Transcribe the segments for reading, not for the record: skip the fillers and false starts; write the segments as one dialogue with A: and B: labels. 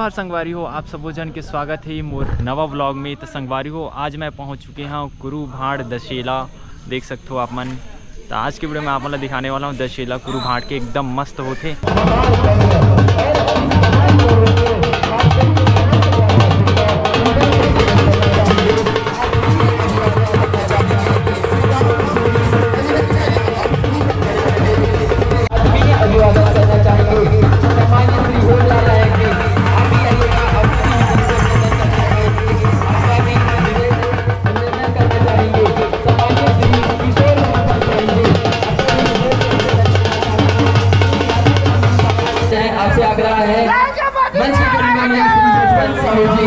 A: जोहार संगवारी हो, आप सब जन के स्वागत है मोर नवा व्लॉग में। तो संगवारी हो, आज मैं पहुंच चुके हैं कुरू भाड़ दशेला, देख सकते हो आप मन। तो आज के वीडियो में आप मतलब दिखाने वाला हूँ दशेला कुरू भाड़ के एकदम मस्त होते।
B: आपसे आग्रह है मंच की गरिमा में श्री जसवंत साहू जी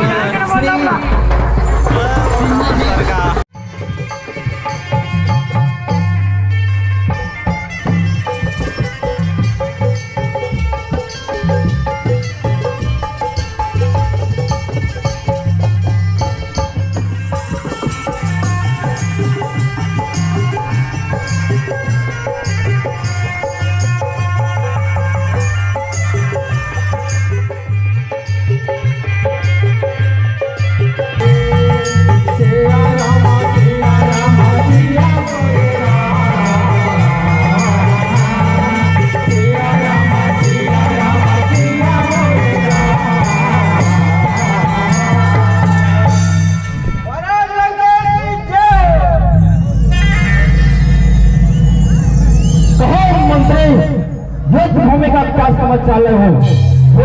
C: चाले हो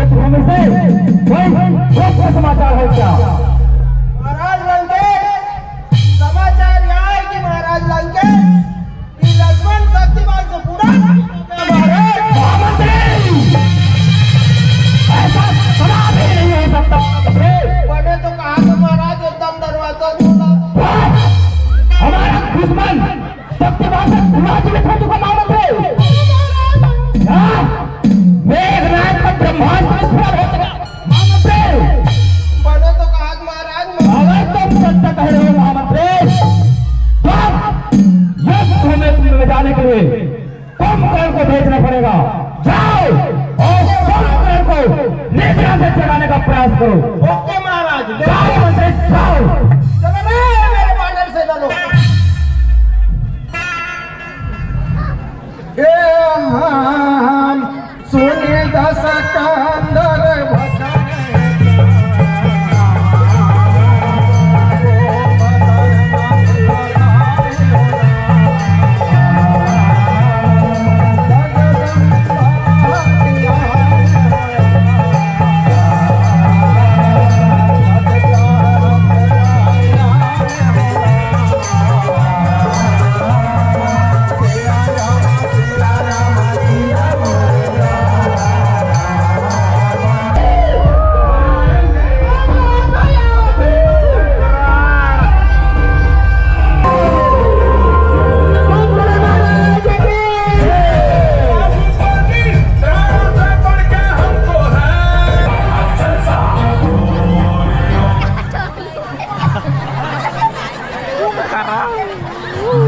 C: भूमि से कोई समाचार है क्या?
D: महाराज लंकेश समाचार यह है कि महाराज लंकेश लक्ष्मण शक्तिमान से पूरा
C: ऐसा कभी नहीं हो सकता।
D: बने तो कहा तो महाराज एकदम दरवाजा खोला।
C: हमारा दुश्मन शक्तिमान से पूरा जीवित हो चुका महाराज ब्रह्मांड में हो चुका
D: बने तो कहा महाराज
C: अगर तुम सत्य कह रहे हो महामंत्री, युद्ध में जाने के लिए कुंभकर्ण को भेजना पड़ेगा। जाओ और कुंभकर्ण को निद्रा से जगाने का प्रयास करो।
D: ओके महाराज
C: जाओ मंत्री जाओ।
D: चलो मेरे बानर से चलो। सुने दस कांदर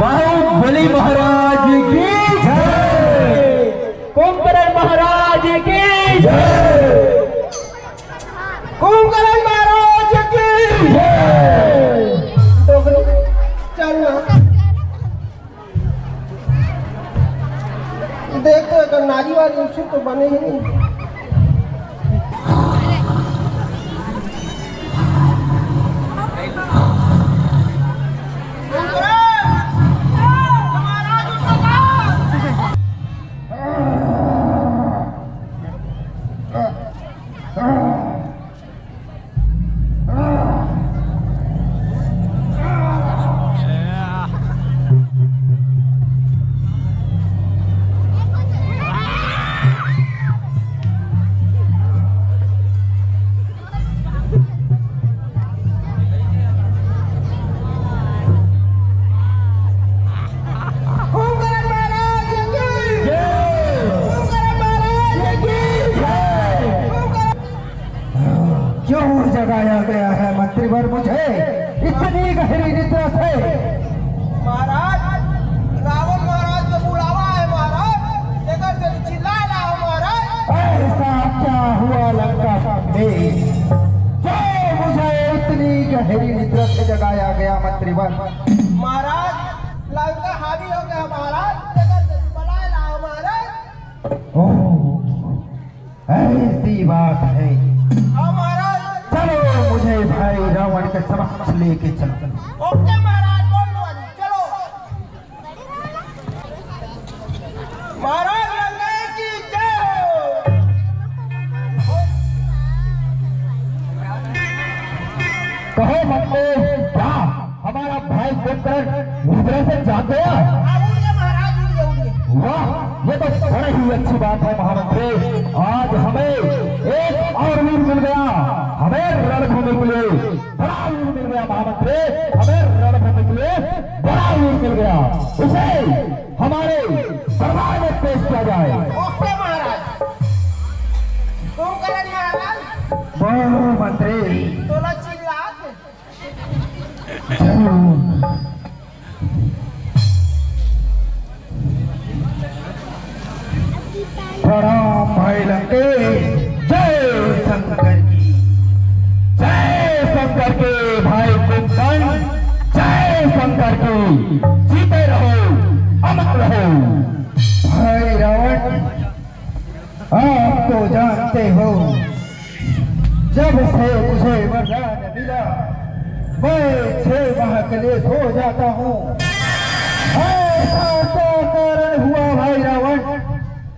C: बाहुबली महाराज की जय, कुंभकर्ण महाराज की जय,
D: कुंभकर्ण महाराज की
C: जय।
D: चल देख तो अगर नारी वाली उत्सुक तो बने ही नहीं।
C: जगाया गया है मंत्रीवर मुझे इतनी गहरी निद्रा से।
D: महाराज रावण महाराज को बुलावा है महाराज, चिल्ला रहा हूँ महाराज।
C: ऐसा क्या हुआ लंका में?
E: जगाया गया मंत्रीवन।
D: महाराज लंका हावी हो गया महाराज, जगह बुलाए लाओ महाराज।
E: ओह ऐसी बात है।
D: हाँ महाराज।
E: चलो मुझे भाई रावण के समक्ष लेके चलो।
D: ओके महाराज, बोल दो अभी, चलो महाराज। लंकेश की जय हो।
C: कहो मंत्री, क्या हमारा भाई कुंभकर्ण रुद्र से जाग गया?
D: उड़िए महाराज, उड़िए उड़िए।
C: वाह, ये तो बड़ी ही अच्छी बात है महामंत्री। आज हमें एक और वीर मिल गया, हमें रणभूमि के लिए बड़ा वीर मिल गया महामंत्री, हमें रणभूमि के लिए बड़ा वीर मिल गया। उसे हमारे दरबार में पेश किया जाए।
D: ओके महाराज। कुंभकर्ण महाराज,
E: बोलो मंत्री।
D: तोला चिल्लात
E: प्रणाम भाई लंकेश। जय शंकर की।
C: जय शंकर के भाई कुंभकर्ण, जय शंकर की। जीते रहो, अमर रहो।
E: भाई रावण, आप तो जानते हो जब से मुझे वरदान मिला मैं 6 माह के लिए सो जाता हूँ। ऐसा क्या कारण हुआ भाई रावण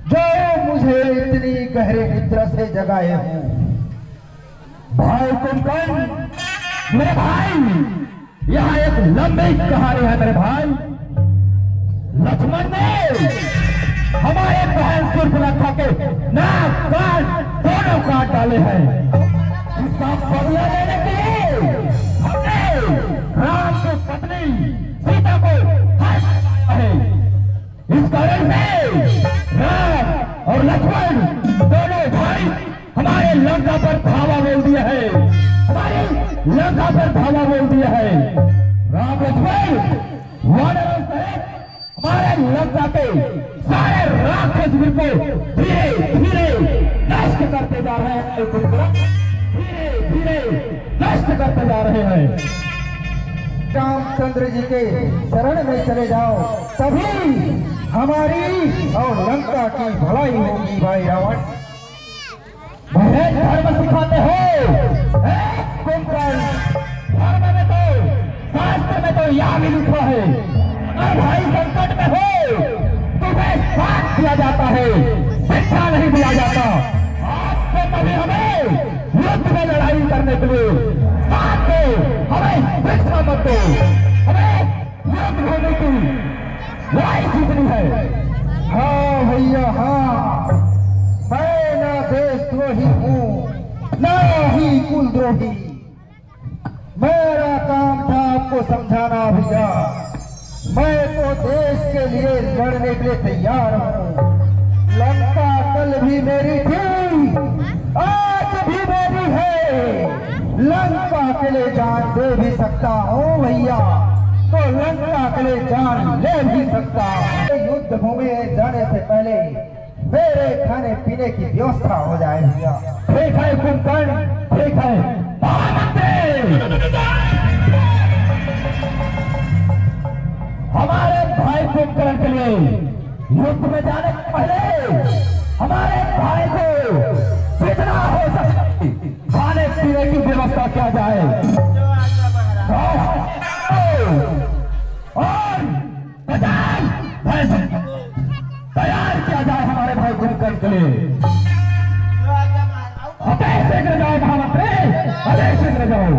E: जो मुझे इतनी गहरी निद्रा से जगाए हूँ?
C: भाई कुंभकर्ण, मेरे भाई, यहाँ एक लंबी कहानी है मेरे भाई। लक्ष्मण ने हमारे बहन सूर्पनखा के नाक कान दोनों काट डाले हैं। इसका बदला लेने के लिए हमने राम की पत्नी सीता को हत्या है। इस कारण से राम और लक्ष्मण दोनों भाई हमारे लंका पर धावा बोल दिया है, हमारी लंका पर धावा बोल दिया है। राम लक्ष्मण वानरों सहित हमारे लंका के सारे राक्षस वीर को धीरे धीरे नष्ट करते जा रहे हैं। धीरे धीरे नष्ट करते जा रहे हैं।
E: रामचंद्र जी के शरण में चले जाओ, तभी हमारी और लंका की भलाई होगी भाई रावण।
C: भय धर्म सिखाते हो कुंभकर्ण। धर्म में तो, शास्त्र में तो यह भी लिखा है, अगर भाई संकट में हो तुम्हें साथ दिया जाता है, शिक्षा नहीं दिया जाता। आपको कभी हमें युद्ध में लड़ाई करने के लिए साथ दो, हमें शिक्षा मत दो। हमें युद्ध होने की लड़ाई जीतनी है।
E: हाँ भैया हाँ, मैं ना देशद्रोही हूँ ना ही कुलद्रोही। मेरा काम था आपको समझाना भैया। मैं तो देश के लिए लड़ने के लिए तैयार हूँ। लंका कल भी मेरी थी, आज भी मेरी है। लंका के लिए जान दे भी सकता हूँ भैया, तो लंका के लिए जान ले भी सकता हूँ। युद्ध भूमि में जाने से पहले मेरे खाने पीने की व्यवस्था हो जाए भैया।
C: ठीक है कुंभकर्ण, ठीक है। हमारे भाई कुंभकर्ण के लिए युद्ध में जाने से पहले हमारे भाई को जितना हो सके खाने पीने की व्यवस्था किया जाए और तैयार किया जाए हमारे भाई कुंभकर्ण के लिए। अतः शीघ्र जाओ महामंत्री, अतः शीघ्र जाओ।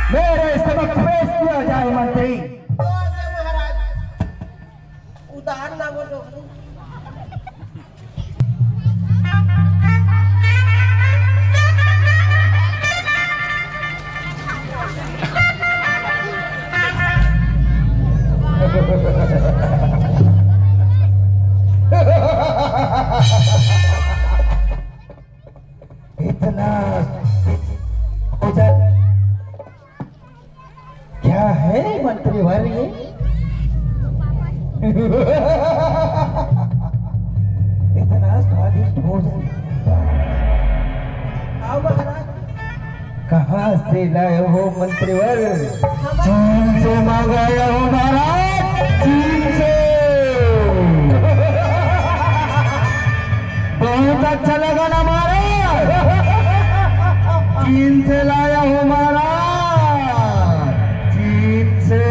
C: मेरे समक्ष पेश किया जाए मंत्री।
D: महाराज उदाहरण ना बोलो।
E: क्या है मंत्रीवर ये? इतना स्वादिष्ट भोजन
D: आओ महाराज।
E: कहाँ से लाए हो मंत्रीवर? चीन से मंगाया हो महाराज, चीन से। बहुत अच्छा लगा ना महाराज, चीन से लाया हो महाराज, चीन से।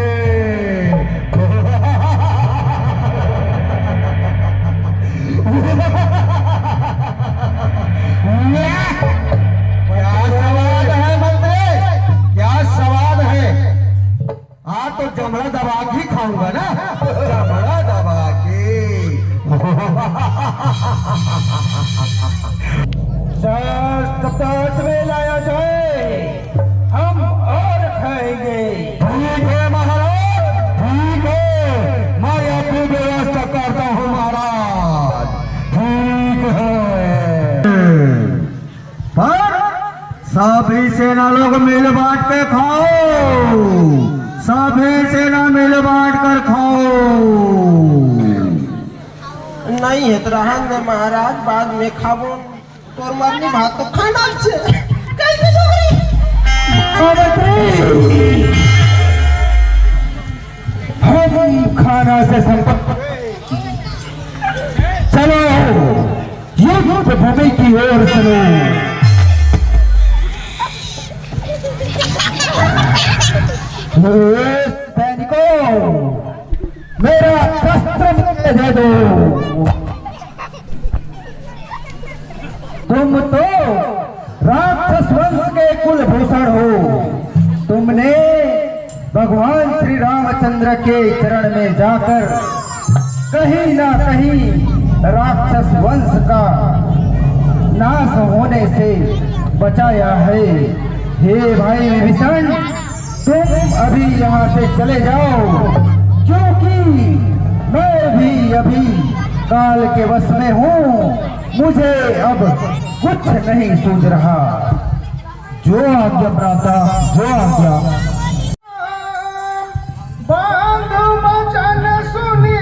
E: क्या स्वाद है मंत्री, क्या स्वाद है। हाँ तो जमड़ा दबा के खाऊंगा ना, जमड़ा दबा के। में लाया जाए, हम और खाएंगे। ठीक है महाराज, ठीक है, मैं अपनी व्यवस्था करता हूँ महाराज, ठीक है। पर सभी सेना लोग मिल बांट के खाओ, सभी सेना मिल बांट कर खाओ।
D: नहीं है तो रहन दे महाराज, बाद में खाबो। तोर मरनी भात तो खाना छे, कैसे जोड़ी?
E: हम खाना से संपर्क। चलो युद्ध भूमि की ओर चलो। सैनिकों, मेरा शस्त्र मुझे दे दो। तुम तो राक्षस वंश के कुलभूषण हो। तुमने भगवान श्री रामचंद्र के चरण में जाकर कहीं ना कहीं राक्षस वंश का नाश होने से बचाया है। हे भाई विभीषण, तुम अभी यहाँ से चले जाओ, क्योंकि मैं भी अभी काल के वश में हूँ। मुझे अब कुछ नहीं सूझ रहा। जो आज्ञा प्राता, जो आज्ञा।
D: बांधो वचन सुनी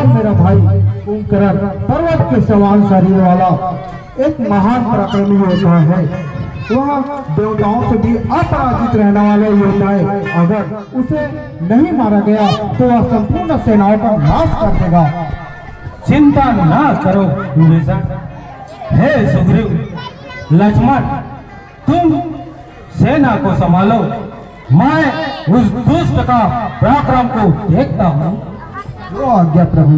E: मेरा भाई कुंभकर्ण पर्वत के समान शरीर वाला एक महान पराक्रमी योद्धा है। वह देवताओं से भी अपराजित रहने वाला योद्धा है। अगर उसे नहीं मारा गया तो वह संपूर्ण सेनाओं का नाश कर देगा।
F: चिंता ना करो विभीषण। हे सुग्रीव, लक्ष्मण, तुम सेना को संभालो, मैं उस दुष्ट का पराक्रम को देखता हूँ।
E: जो आज्ञा प्रभु।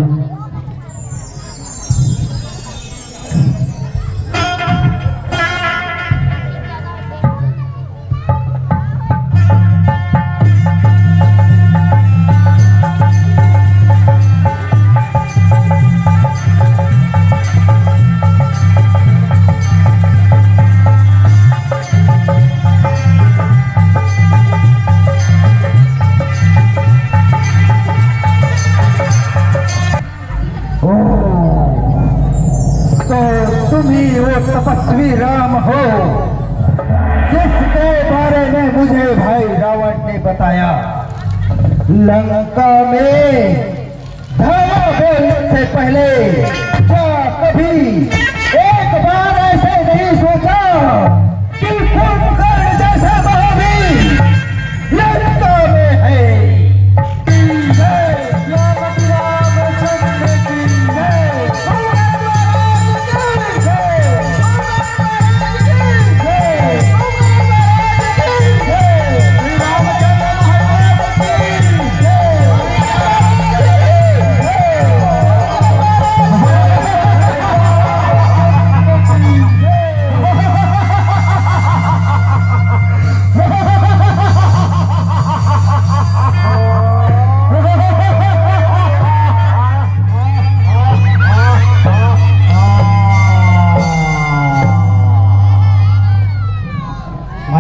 E: तपस्वी राम हो जिसके बारे में मुझे भाई रावण ने बताया। लंका में धावा बोलने से पहले क्या कभी एक बार ऐसे नहीं सोचा कि कुंभकर्ण जैसा महावीर लंका में है।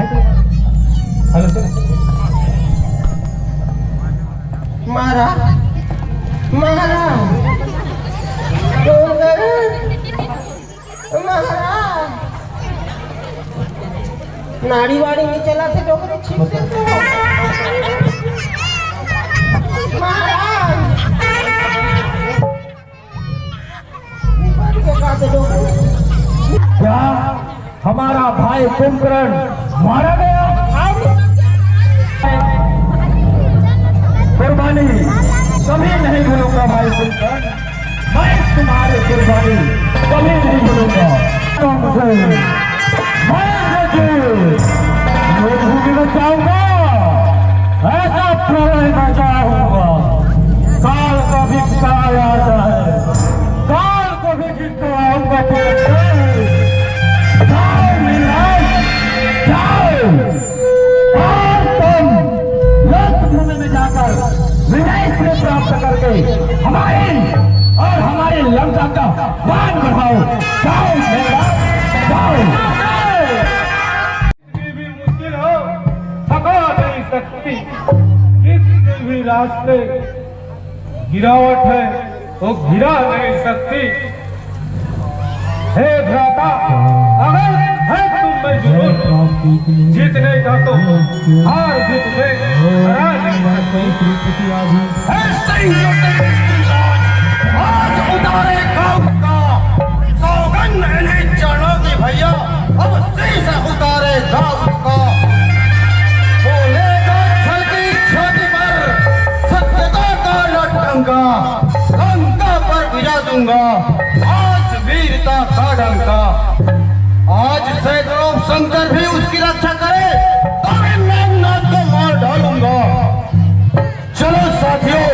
E: भाई हेलो सर
D: मारा मारा नाड़ी वाड़ी में चला थे डोगरे छीप दे तो महाराज निपाट के काटे डोगरे
E: क्या हमारा भाई कुंभकर्ण मारा गया? कुर्बानी कभी नहीं भूलूंगा भाई कुंभकर्ण, मैं तुम्हारी कुर्बानी कभी नहीं भूलूंगा। मैं भूमि में चाहूंगा, ऐसा प्रलय मचाऊंगा, काल को भी खाया जाए, काल को भी जितवाऊंगा। जाओ मेरा जाओ, और तुम युद्ध भूमि में जाकर विजय से प्राप्त करके हमारी और हमारे लंका का मान बढ़ाओ। जाओ मेरा जाओ।
F: भी मुश्किल हो थका नहीं सकती, कितने भी रास्ते गिरावट है वो गिरा नहीं सकती। हे भ्राता, अगर है तुम में जुनून जीतने का तो हार जीत में हरा नहीं सकती।
C: आज उतारे गाँव का सौगंध नहीं जानोगी भैया, अब शीश उतारे गाँव का। बोलेगा छलकी छाती पर सत्यता का लटकंगा, लंका पर गिरा दूंगा आज वीरता का डंका। आज सैकड़ों शंकर भी उसकी रक्षा करे तो मैं मेघनाथ को मार डालूंगा। चलो साथियों,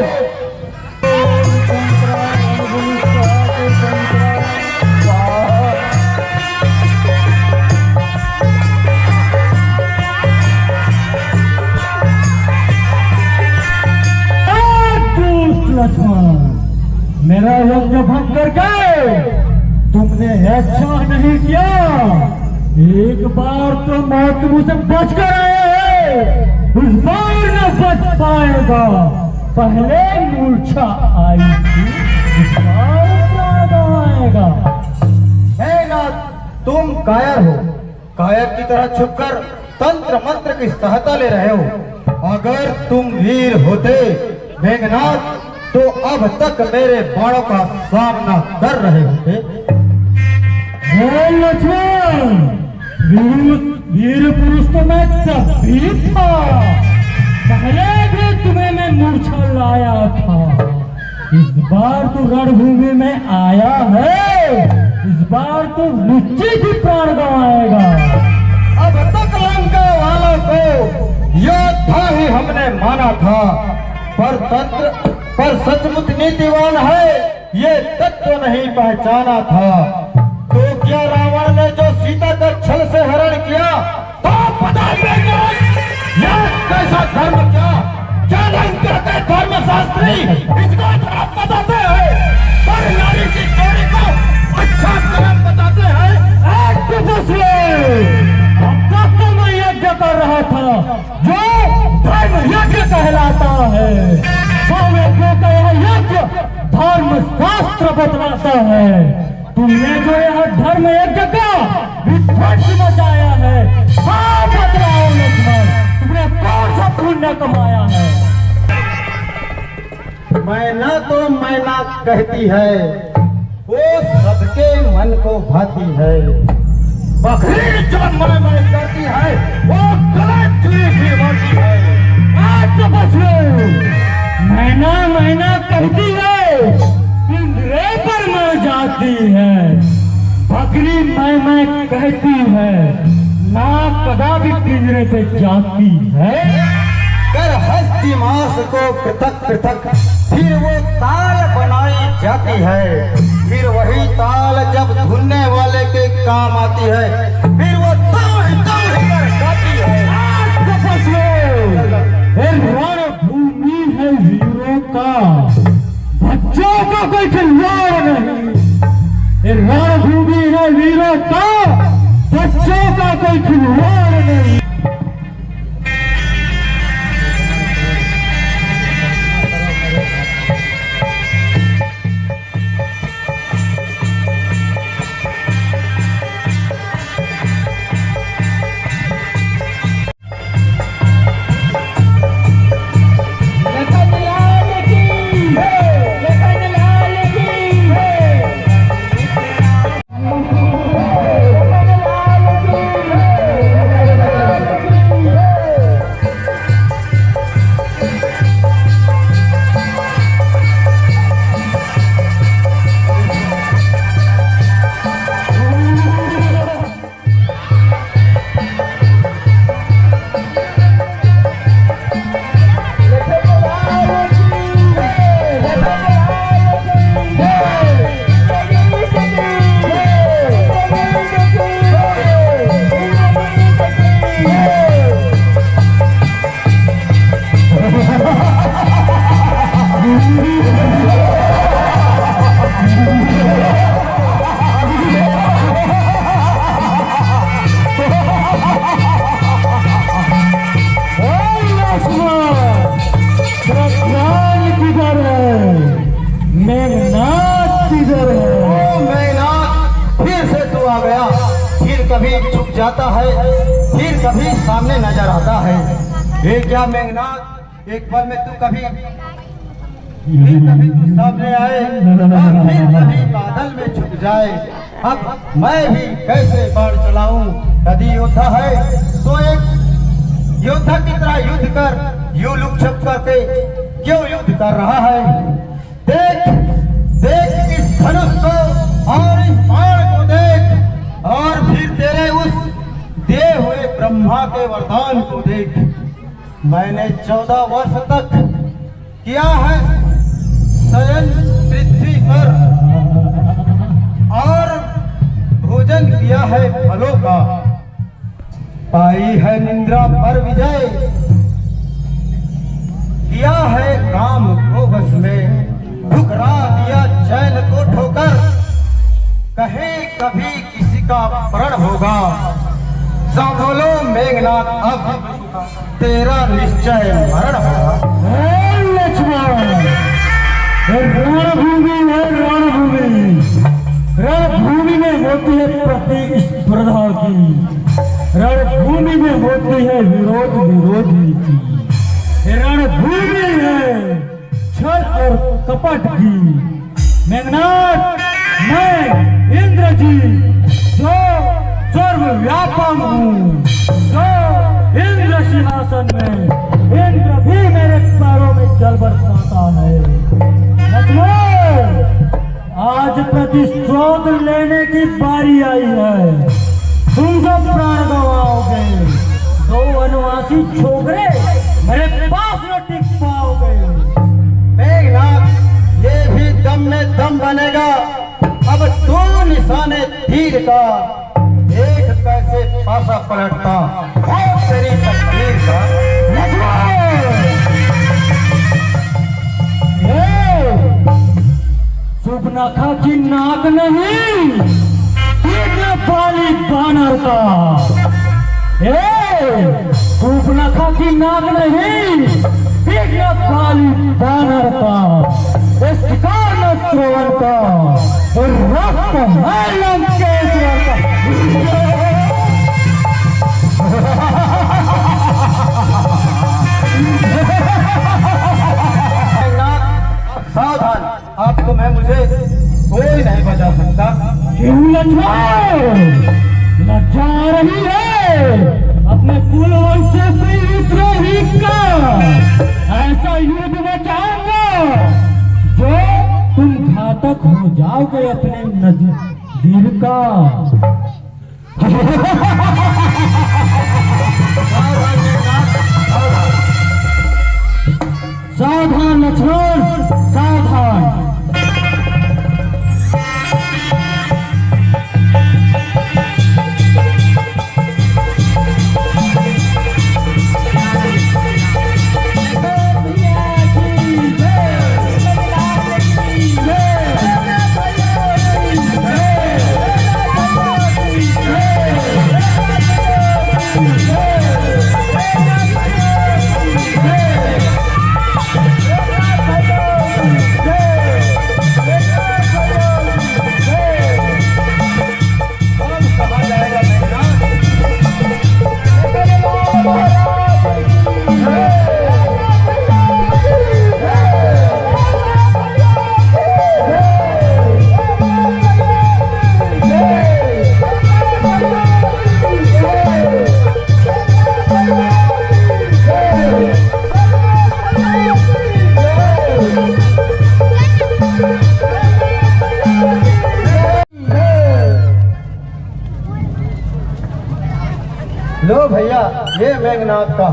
E: मेरा यज्ञ भंग करके तुमने अच्छा नहीं किया। एक बार तो मौत मुझसे बच कर आए, इस बार न बच पाएगा। पहले मूर्छा आई थी, इस बार प्राण आएगा।
C: हे नाथ, तुम कायर हो, कायर की तरह छुपकर तंत्र मंत्र की सहायता ले रहे हो। अगर तुम वीर होते मेघनाथ तो अब तक मेरे बाणों का सामना कर रहे होते।
E: लक्ष्मण, वीर पुरुष तो मैं तब भी था, पहले भी तुम्हें मैं मूर्छा लाया था। इस बार तो रणभूमि में आया है, इस बार तो निश्चित ही प्राण गंवाएगा।
C: अब तक लंका वालों को योद्धा ही हमने माना था, पर सचमुच नीतिवान है ये तत्व नहीं पहचाना था। तो क्या रावण ने जो सीता का छल से हरण किया तो पता नहीं यह कैसा धर्म, क्या लंका के धर्मशास्त्री इसको धर्म बताते हैं, पर नारी की चोरी को अच्छा कर्म बताते हैं।
E: अब तक तो मैं यज्ञ कर रहा था जो धर्म यज्ञ कहलाता है। का यह यज्ञ धर्म शास्त्र बतलाता है। तुमने जो यह धर्म यज्ञ का विध्वंस मचाया है, हाँ बतलाओ लक्ष्मण, तुमने कौन सा पुण्य कमाया है?
C: मैना तो मैना कहती है, वो सबके मन को भाती है। बकरी जो मैं करती है वो गलत ही होती है।
E: आज तो बस मैना मैना कहती है, पिंजरे पर मर जाती है। बकरी मैं कहती है, ना कदापि पिंजरे पे जाती है।
C: कर हस्ती मांस को पृथक पृथक फिर वो ताल बनाई जाती है। फिर वही ताल जब धुनने वाले के काम आती है, फिर वो तौड़ कर गाती है।
E: रणभूमि है वीरों का, बच्चों का कोई खिलवाड़ नहीं। रणभूमि है वीरों का, बच्चों का कोई खिलवाड़ नहीं। जाता है, फिर कभी सामने नजर आता है। ये क्या मेघनाथ, एक पल में तू कभी तू सामने आए और फिर कभी बादल में छुप जाए। अब मैं भी कैसे बाढ़ चलाऊं? यदि योद्धा है तो एक योद्धा की तरह युद्ध कर, यूं लुक छुप करके क्यों युद्ध कर रहा है? देख देख इस धनुष को और इस बाण को देख, और फिर तेरे उस दिए हुए ब्रह्मा के वरदान को देख। मैंने 14 वर्ष तक किया है शयन पृथ्वी पर और भोजन किया है फलों का, पाई है निद्रा पर विजय, किया है काम को बस में, ठुकरा दिया चैन को ठोकर, कहे कभी किसी का प्रण होगा। सांभलो मेघनाथ, अब तेरा निश्चय मरण होगा।
C: रणभूमि है रणभूमि, रणभूमि में होती है प्रतिस्पर्धा की, रणभूमि में होती है विरोध विरोधी की, रणभूमि है छल और कपट की। मेघनाथ, मैं इंद्र जी जो सर्वव्यापक हूँ, जो इंद्र सिंहासन में, इंद्र भी मेरे पैरों में जल बरसाता है। आज प्रतिशोध लेने की बारी आई है, तुम जो प्राण गंवाओगे, 2 वनवासी छोकरे मेरे पास न टिक पाओगे।
E: मेघनाथ, ये भी दम में दम बनेगा। अब 2 निशाने तीर का, एक कैसे पासा पलटता हो तेरी तकदीर का।
C: सुबनखा की नाक नहीं, पीटने वाली बानर का। सुबनखा की नाक नहीं, पीटने वाली बानर का। इस शिकार न श्रवण का, और रक्त है लंकेश्वर का।
E: सावधान, आपको मैं मुझे कोई नहीं बचा सकता।
C: क्यों लज्जा रही है? अपने कुल वंश से विद्रोही का ऐसा युद्ध मचाऊंगा जो तुम घातक हो जाओगे अपने नजदीर का। सावधान लक्ष्मण, सावधान।
E: लो भैया, ये मेघनाथ का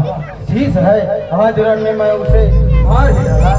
E: शीश है। आज रण में मैं उसे मार ही डाला।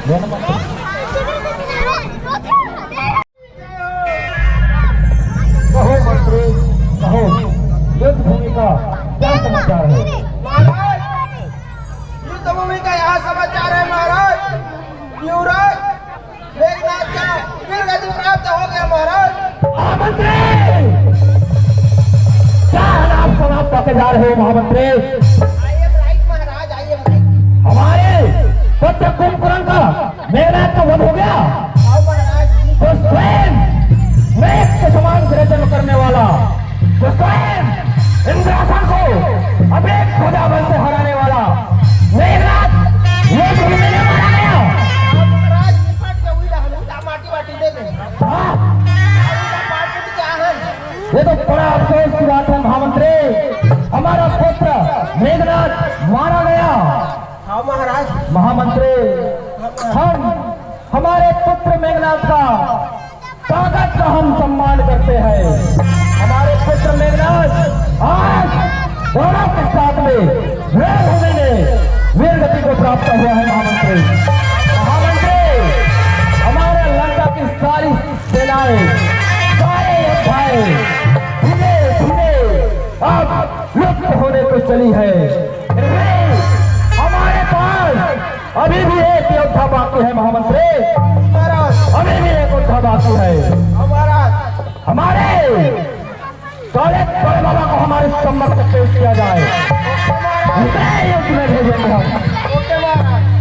C: वन मंत्री कहो मंत्री कहो, युद्ध भूमि का क्या समाचार है?
D: महाराज युद्ध भूमि का यहाँ समाचार है महाराज। युवराज मेघनाथ का वीर गति प्राप्त हो गया महाराज।
C: महामंत्री क्या आप समाप्त होके जा रहे हो महामंत्री?
D: I am right Maharaj, I am right.
C: हमारे पुत्र कुंभकर्ण का मेघनाथ का वध हो गया।
D: आओ महाराज।
C: तो स्वयं मेघ के समान गर्जन करने वाला, तो स्वयं इंद्रासन को अपने खुदा बल से हराने वाला मेघनाथ ये भूमि में मारा गया।
D: आओ महाराज निपट के हुई रहलू माटी वाटी दे दे।
C: हाँ,
D: पार्टी क्या है?
C: ये तो बड़ा अफसोस की बात है महामंत्री, हमारा पुत्र मेघनाथ मारा गया।
D: हाँ महाराज।
C: महामंत्री हम हमारे पुत्र मेघनाथ का ताकत का हम सम्मान करते हैं। हमारे पुत्र मेघनाथ आज गौरव के साथ में वीरभूमि में वीर गति को प्राप्त हुआ है। महामंत्री महामंत्री हमारे लंका की सारी सेनाएं, सारे योद्धाएं धीरे धीरे अब लुप्त होने को चली है। हमारे पास अभी भी एक योद्धा बाकी है महामंत्री, अभी भी एक योद्धा बाकी है। हमारे काले बड़े बाबा को हमारे सम्मत तक पेश किया जाए, उसे युद्ध में भेजेंगे हम।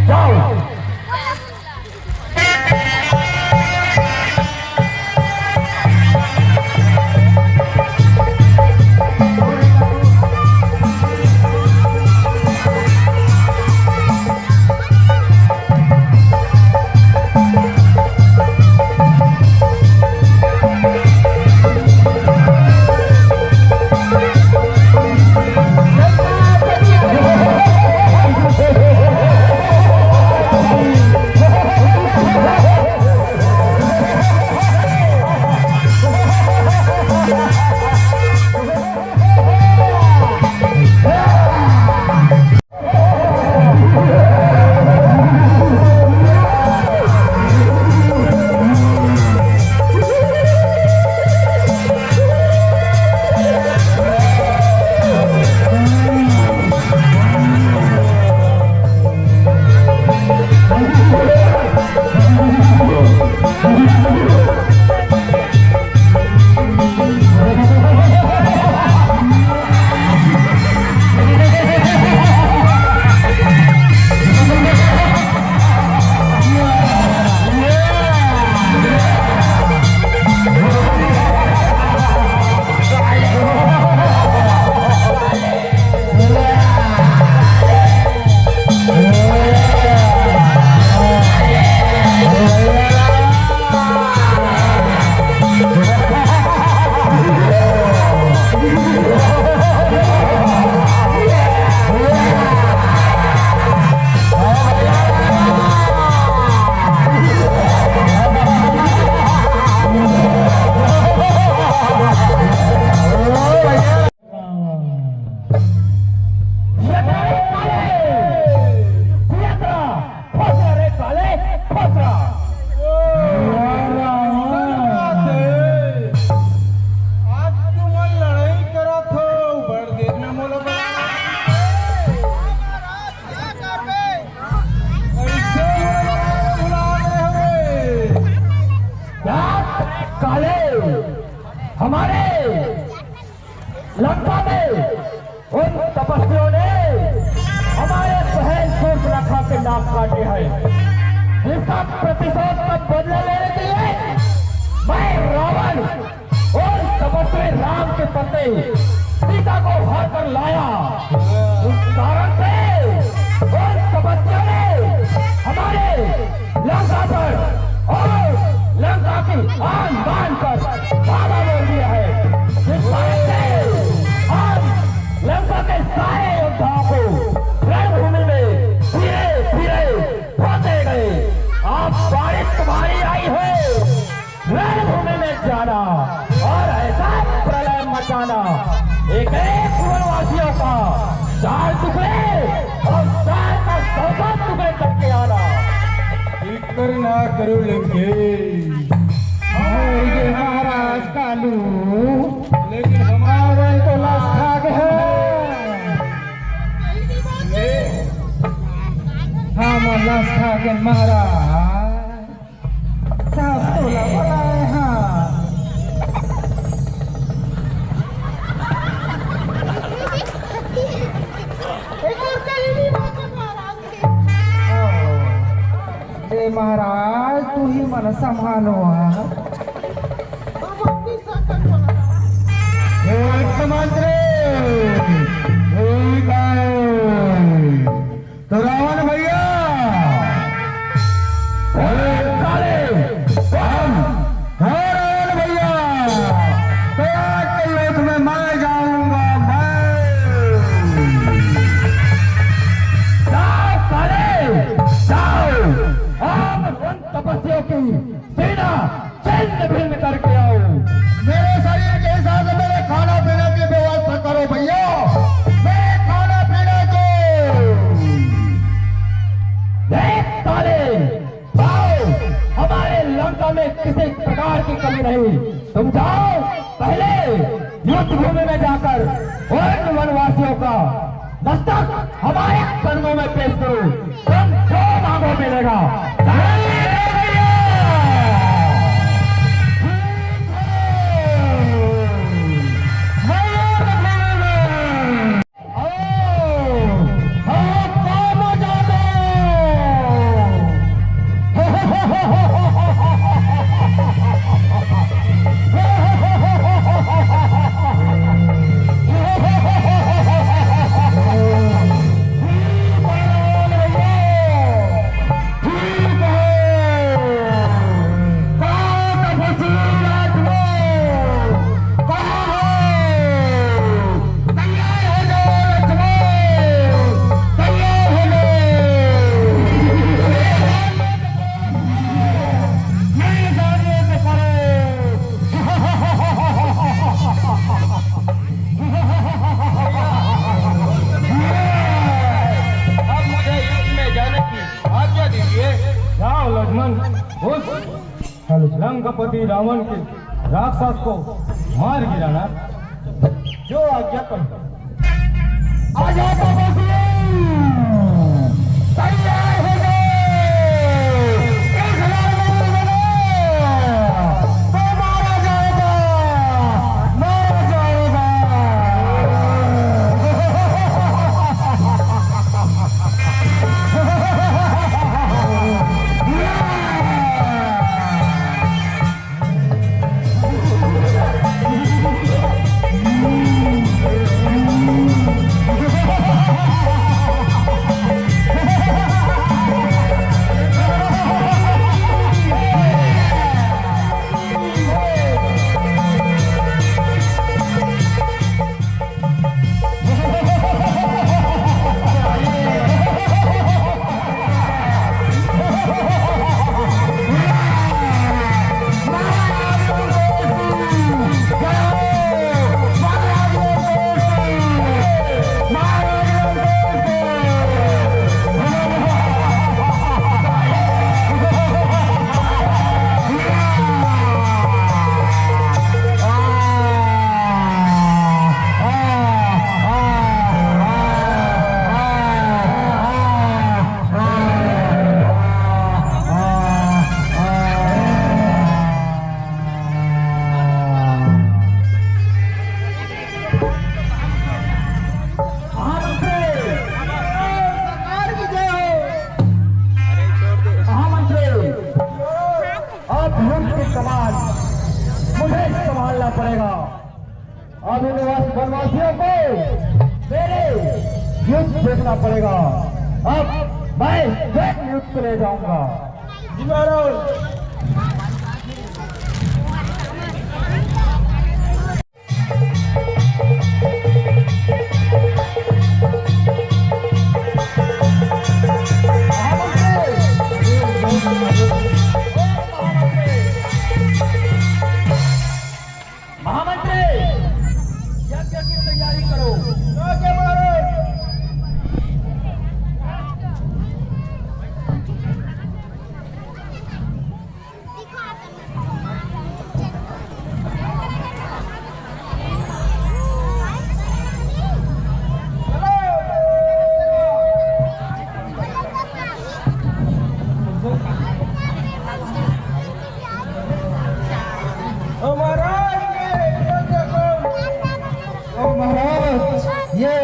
C: जाओ। लंका में उन तपस्वियों ने हमारे बहन सूर्पनखा के नाक काटे हैं, जिसका प्रतिशोध का बदला लेने के लिए मैं रावण और तपस्वी राम के पति सीता को हर कर लाया। उस कारण से उन तपस्वियों ने हमारे लंका पर और लंका की आन बान पर बाधा बोल दिया है, जिस कारण से हम लंका के सारे योद्धाओं को रणभूमि में धीरे धीरे खोते गए। आप बारिश तुम्हारी आई है रणभूमि में जाना और ऐसा प्रलय मचाना, एक एक वनवासियों का 4 टुकड़े और 4 का 100 टुकड़े करके आना।
F: करो लंके।
E: ये महाराज कालू
F: लेकिन हमारा
E: तो लाश खाग है। हम लाश खागे महाराज सब तोला बनाए। हाँ ये महाराज तू ही मन संभालो।
C: तो रावण भैया रावण भैया तो आज के युद्ध में मैं जाऊंगा।
E: तपस्या की सेना चैन भिन्न करके आओ।
C: मेरे शरीर के हिसाब से मेरे खाना पीने की व्यवस्था करो भैया। मेरे खाना पीने को
E: देख साले आओ, हमारे लंका में किसी प्रकार की कमी नहीं। तुम जाओ पहले युद्ध भूमि में जाकर उन वनवासियों का मस्तक हमारे कर्मों में पेश करो। तुम जो मांगो मिलेगा।
F: लंकापति रावण के राक्षस को मार गिराना जो आज्ञा कर।
C: तैयार हो मारा जाएगा, मारा जाएगा। वनवासियों को मेरे युद्ध देखना पड़ेगा। अब मैं स्वयं युद्ध ले जाऊंगा।
F: जी महाराज।
E: महामंत्री यज्ञ की तैयारी करो।
D: ओ महाराज
E: ओ महाराज, ये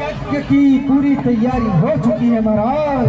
E: यज्ञ की पूरी तैयारी हो चुकी है महाराज।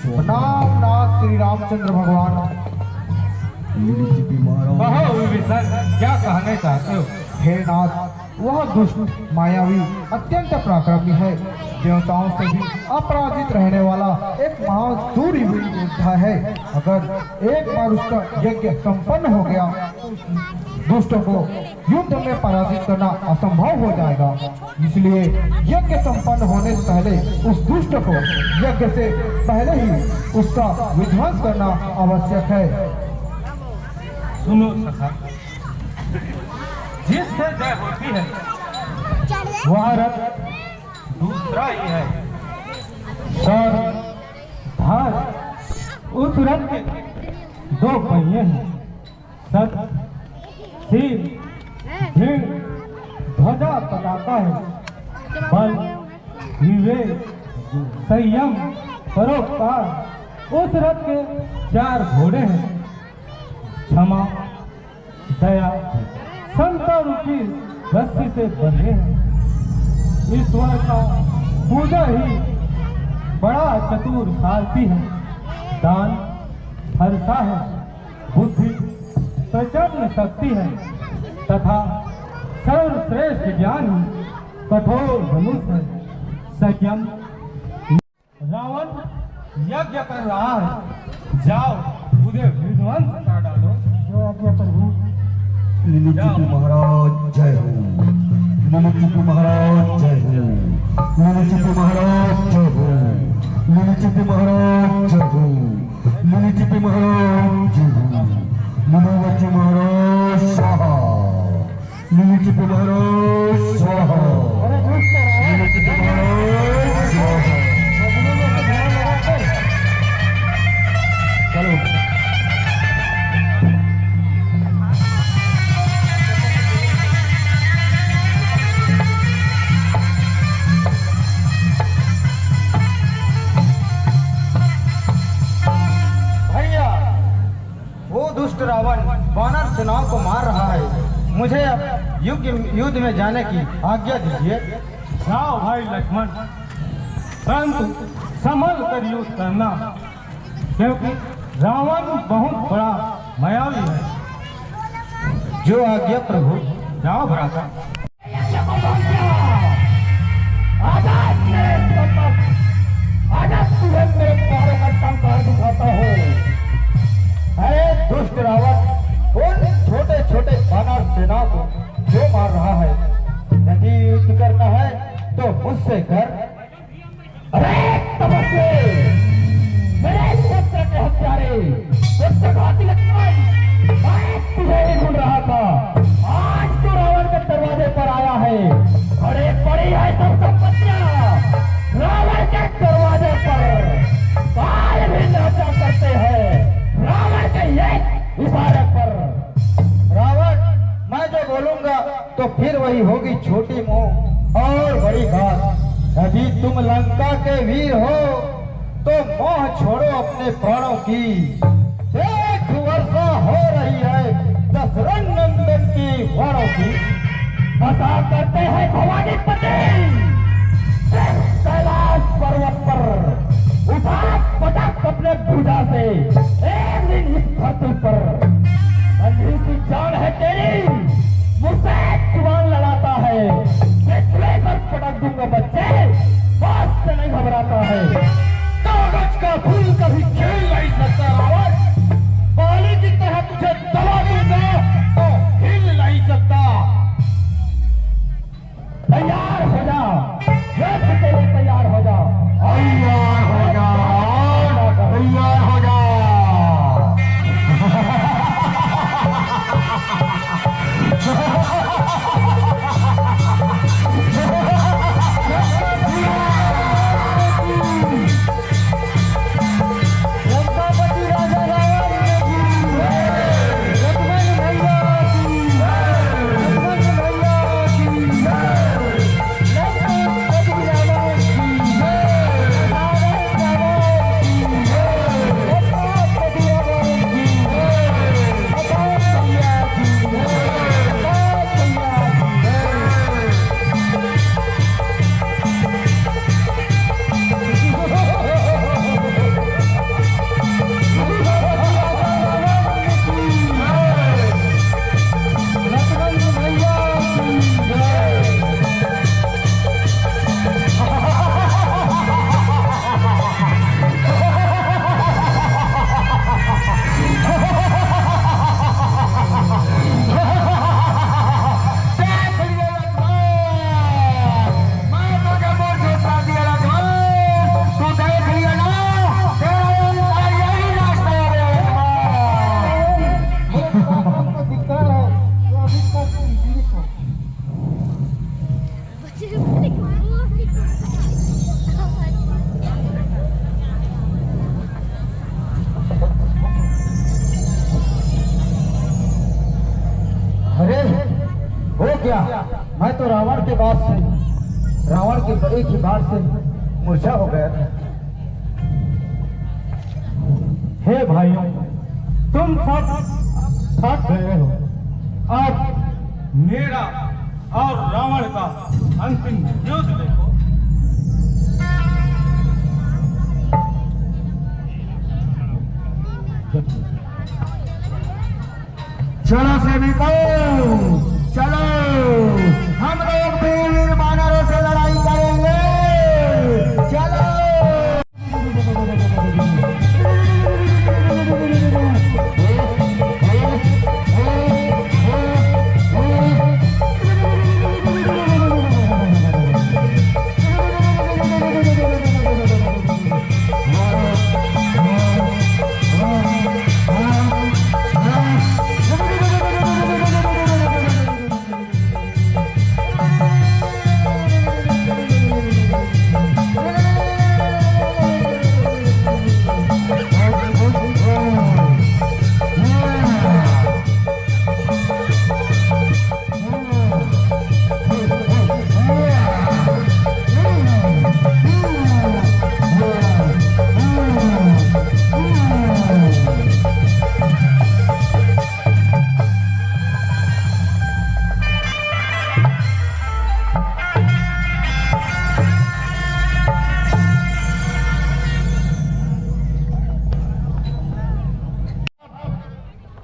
E: प्रणाम नाथ श्री रामचंद्र भगवान। क्या कहना चाहते हो? हे नाथ, वह दुष्ट मायावी अत्यंत पराक्रमी है, देवताओं से भी अपराजित रहने वाला एक महासूरवीर योद्धा है। अगर एक बार उसका यज्ञ संपन्न हो गया, दुष्ट को युद्ध में पराजित करना असंभव हो जाएगा। इसलिए यज्ञ संपन्न होने से पहले उस दुष्ट को यज्ञ से पहले ही उसका विध्वंस करना आवश्यक है।
F: सुनो सखा, जिससे जय होती है वह रथ दूसरा ही है। सर धार उस रथ के दो पहिए हैं, सत सिर ढींग ध्वजा पताका है। बल विवेक संयम परोपकार उस रथ के 4 घोड़े हैं। क्षमा दया समता रुचि रस्सी से बंधे हैं। ईश्वर का पूजा ही बड़ा चतुर सारथी है। दान हर्षा है, बुद्धि प्रचंड शक्ति है तथा सर्वश्रेष्ठ ज्ञान ही कठोर धनुष है। संयम। रावण यज्ञ कर रहा है, जाओ उसे विध्वंस कर डालो। जो आज्ञा प्रभु।
E: लीलावती महाराज जय हो। लीलावती महाराज जय हो। लीलावती महाराज जय हो। लीलावती महाराज जय हो। लीलावती महाराज जय हो। लीलावती महाराज स्वाहा। लीलावती महाराज स्वाहा। लीलावती महाराज स्वाहा। चलो
D: दुष्ट रावण वानर सेनाओं को मार रहा है। मुझे अब युद्ध में जाने की आज्ञा दीजिए।
F: जाओ भाई लक्ष्मण, परंतु संभल कर युद्ध करना, क्योंकि रावण बहुत बड़ा मायावी है।
D: जो आज्ञा प्रभु।
F: जाओ भ्राता।
E: अरे दुष्ट रावण, उन छोटे छोटे वानर सेना को जो मार रहा है, यदि युद्ध करना है तो मुझसे कर। अरे तपस्वी, मेरे पुत्र के हत्यारे, पुत्रघाती लक्ष्मण, मैं तुझे ही ढूंढ रहा था। आज तू रावण के दरवाजे पर आया है। बड़े पड़ी है सब संपत्तियां रावण के दरवाजे पर। काल भी नाचा करते हैं रावण के एक इशारे पर।
D: रावण, मैं जो बोलूंगा तो फिर वही होगी छोटी मुंह और बड़ी बात। यदि तुम लंका के वीर हो तो मोह छोड़ो अपने प्राणों की। 1 वर्षा हो रही है, दशरथ
E: क्या, मैं तो रावण के बाद से, रावण के एक ही बार से मूर्छा हो गया था।
F: हे भाइयों, तुम सब थक गए हो। अब मेरा और रावण का अंतिम युद्ध देखो।
E: चलो सैनिकों, चलो हम लोग वीर वानरों से लड़ाई करेंगे। चलो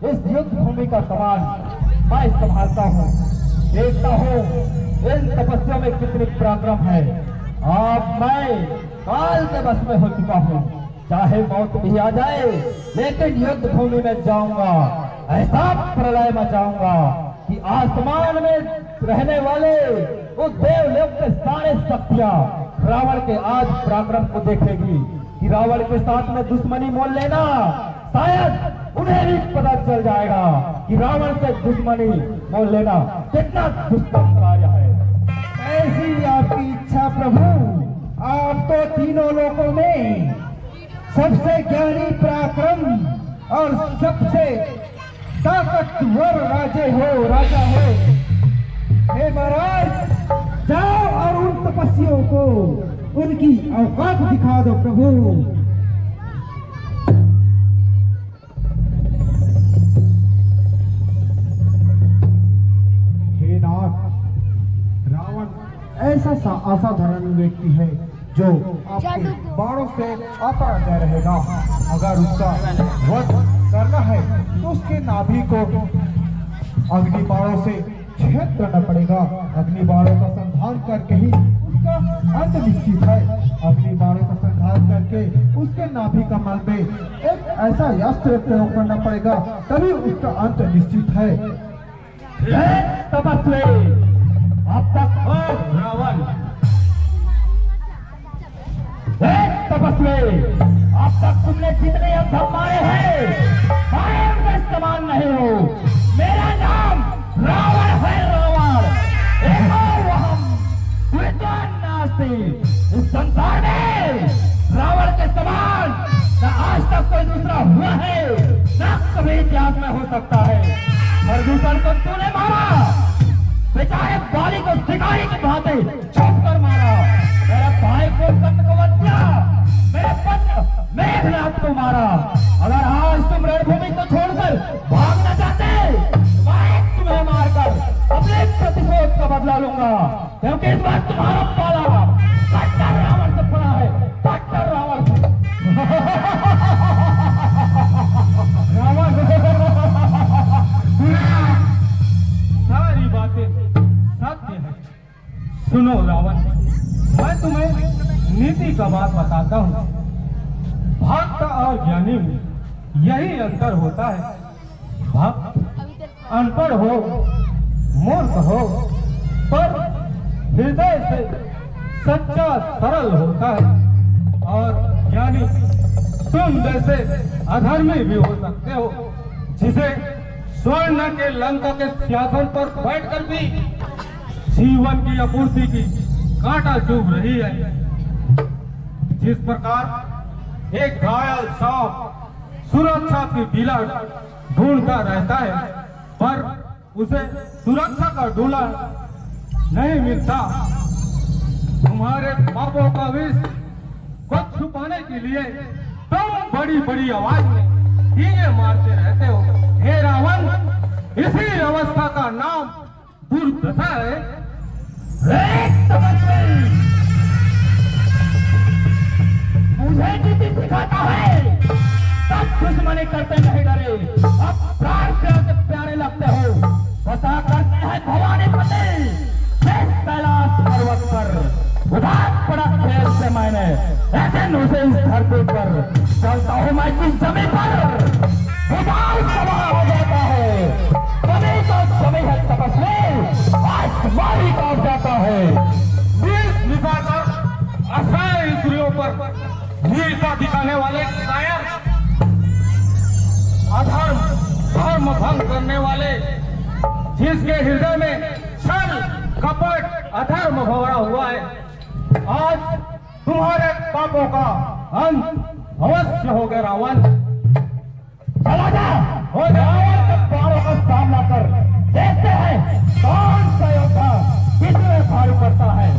E: इस युद्ध भूमि का कमान मैं संभालता हूँ। देखता हूँ इन तपस्या में कितनी पराक्रम है। अब मैं काल के बस में हो चुका हूँ। चाहे मौत भी आ जाए, लेकिन युद्ध भूमि में जाऊंगा। ऐसा प्रलय मचाऊंगा कि आसमान में रहने वाले वो देवलोक के सारे शक्तियां रावण के आज पराक्रम को देखेगी कि रावण के साथ में दुश्मनी मोल लेना, शायद उन्हें भी पता चल जाएगा कि रावण से दुश्मनी मोल लेना कितना दुष्कर कार्य है। ऐसी आपकी इच्छा प्रभु। आप तो तीनों लोकों में सबसे ज्ञानी पराक्रम और सबसे ताकतवर राजा हो। हे महाराज, जाओ और उन तपस्वियों को उनकी औकात दिखा दो प्रभु। हे नाथ, रावण ऐसा असाधारण व्यक्ति है जो आपके बाणों से अपराजय रहेगा। अगर उसका वध करना है तो उसके नाभि को अग्नि बाणों से छेद करना पड़ेगा। अग्नि बाणों का संधान करके ही उसका अंत निश्चित है। अग्नि बाणों का संधान करके उसके नाभि कमल पे एक ऐसा अस्त्र प्रयोग करना पड़ेगा, तभी उसका अंत निश्चित है। तपस्वी, अब तक रावण, तपस्वी, अब तक तुमने जितने अधम मारे हैं, उनके समान नहीं हो। मेरा नाम रावण है, रावण। इस संसार में रावण के समान न आज तक कोई दूसरा हुआ है, न कभी इतिहास में हो सकता है। प्रदूषण को तूने मारा, बेचारे बाली को शिकारी की भांति छोप कर मारा। मेरे भाई को कंटकवत्या, मेरे पत्र मेघनाथ को मारा। अगर आज तुम रणभूमि को छोड़कर भागना चाहते, मैं तुम्हें मारकर अपने प्रतिशोध का बदला लूंगा, क्योंकि इस बार तुम्हारा पाला कट्टर रावण से पड़ा है, कट्टर रावण से। रावण
F: सारी बातें सत्य है। सुनो रावण, मैं तुम्हें नीति का बात बताता हूँ। भक्त और ज्ञानी में यही अंतर होता है। भक्त अनपढ़ हो, मूर्ख हो, पर हृदय से सच्चा सरल होता है। और ज्ञानी तुम जैसे अधर्मी भी हो सकते हो, जिसे स्वर्ण के लंका के सिंहासन पर बैठकर भी जीवन की आपूर्ति की कांटा चुभ रही है। जिस प्रकार एक घायल सांप सुरक्षा की बिला ढूंढता रहता है, पर उसे सुरक्षा का डोला नहीं मिलता। तुम्हारे पापों का विष को छुपाने के लिए तुम बड़ी बड़ी आवाज में डीजे मारते रहते हो। हे रावण, इसी अवस्था का नाम दुर्दशा है।
C: मुझे नीति सिखाता है, तब दुश्मनी करते नहीं डरे। अब प्राण से प्यारे लगते हो। बसा करते हैं भवानी पति कैलाश पर्वत पर। उदास पड़ा खेल से मैंने ऐसे नुसे इस धरती पर। चलता हूँ मैं जिस जमीन पर, उदास सवार हो जाता है। समय तो समय है तपस्वी, आसमानी का जाता है।
F: वीर निभाकर असहाय स्त्रियों पर वीरता दिखाने वाले कायर, अधर्म धर्म भंग करने वाले, जिसके हृदय में छल कपट अधर्म भरा हुआ है, आज तुम्हारे पापों का अंत अवश्य होगा रावण।
C: चला जा हो रावण के बाणों का सामना कर। देखते हैं कौन सा योद्धा कितने भारी पड़ता है।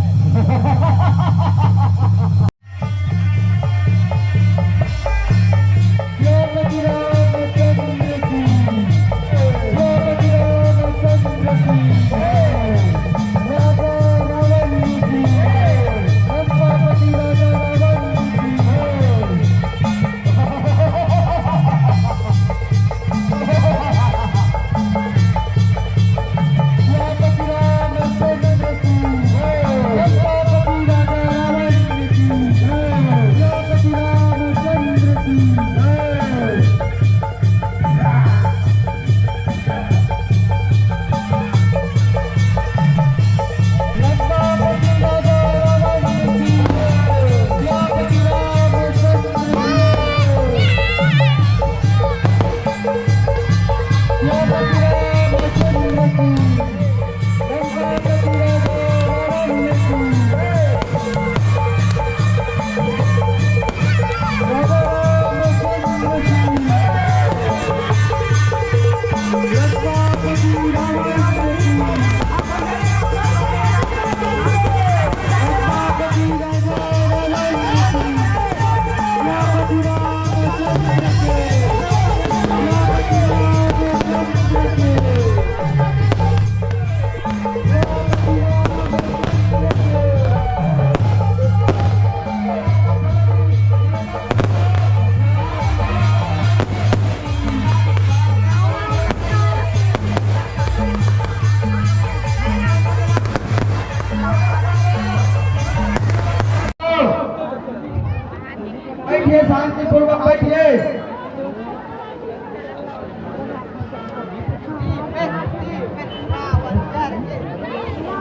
E: बैठिए, शांतिपूर्वक बैठिए।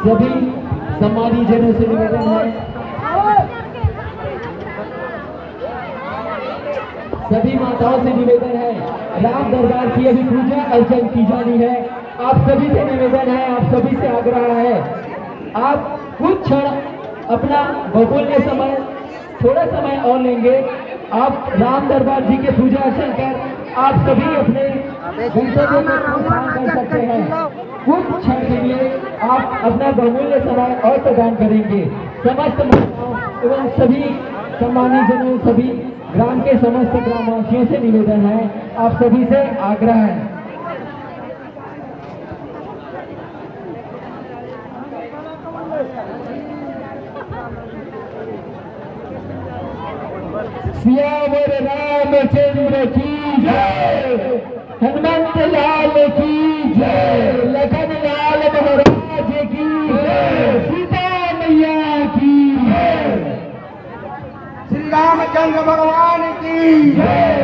B: सभी सम्मानित जनों से निवेदन है, सभी माताओं से निवेदन है, राम दरबार की अभी पूजा अर्चन की जानी है। आप सभी से निवेदन है, आप सभी से आग्रह है, आप कुछ क्षण अपना बहुमूल्य समय, थोड़ा समय और लेंगे। आप राम दरबार जी के पूजा अर्चन कर आप सभी अपने गंतव्य में प्रस्थान कर सकते हैं। कुछ क्षण के लिए आप अपना बहुमूल्य समय और प्रदान करेंगे। समस्त महिलाओं एवं सभी सम्मानित जनों, सभी ग्राम के समस्त ग्रामवासियों से निवेदन है, आप सभी से आग्रह है। सियावर रामचंद्र की जय, हनुमंत लाल की जय, लखन लाल महाराज की जय, सीता मैया की जय,
E: श्री रामचंद्र भगवान की
B: जय।